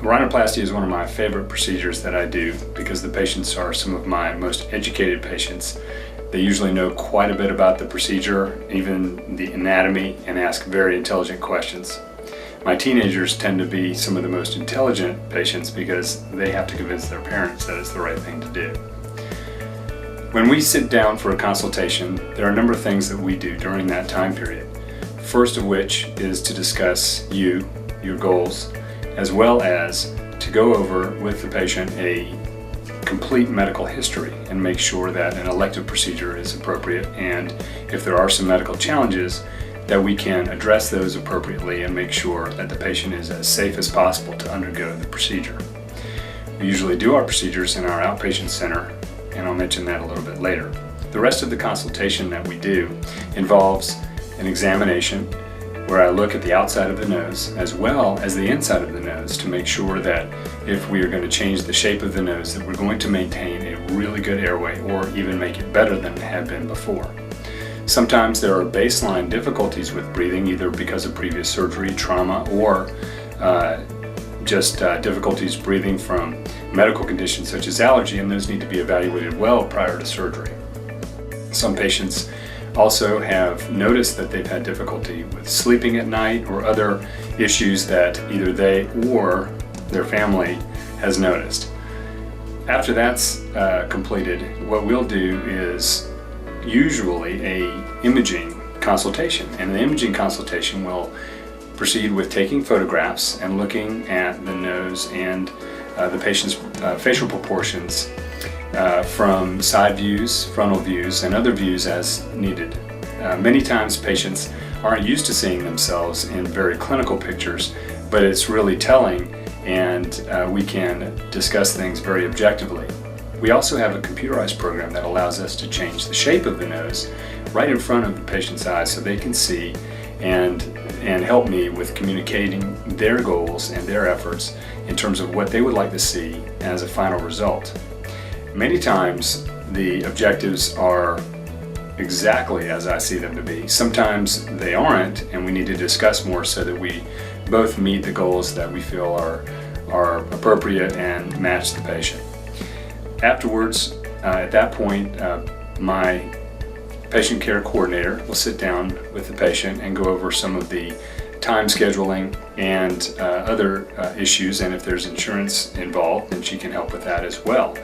Rhinoplasty is one of my favorite procedures that I do because the patients are some of my most educated patients. They usually know quite a bit about the procedure, even the anatomy, and ask very intelligent questions. My teenagers tend to be some of the most intelligent patients because they have to convince their parents that it's the right thing to do. When we sit down for a consultation, there are a number of things that we do during that time period. First of which is to discuss your goals, as well as to go over with the patient a complete medical history and make sure that an elective procedure is appropriate, and if there are some medical challenges, that we can address those appropriately and make sure that the patient is as safe as possible to undergo the procedure. We usually do our procedures in our outpatient center, and I'll mention that a little bit later. The rest of the consultation that we do involves an examination where I look at the outside of the nose as well as the inside of the nose to make sure that if we are going to change the shape of the nose, that we're going to maintain a really good airway or even make it better than it had been before. Sometimes there are baseline difficulties with breathing, either because of previous surgery, trauma, or just difficulties breathing from medical conditions such as allergy, and those need to be evaluated well prior to surgery. Some patients also have noticed that they've had difficulty with sleeping at night or other issues that either they or their family has noticed. After that's completed, what we'll do is usually an imaging consultation, and the imaging consultation will proceed with taking photographs and looking at the nose and the patient's facial proportions from side views, frontal views, and other views as needed. Many times patients aren't used to seeing themselves in very clinical pictures, but it's really telling, and we can discuss things very objectively. We also have a computerized program that allows us to change the shape of the nose right in front of the patient's eyes so they can see and help me with communicating their goals and their efforts in terms of what they would like to see as a final result. Many times the objectives are exactly as I see them to be. Sometimes they aren't, and we need to discuss more so that we both meet the goals that we feel are appropriate and match the patient. Afterwards, at that point, my patient care coordinator will sit down with the patient and go over some of the time scheduling and other issues, and if there's insurance involved, then she can help with that as well.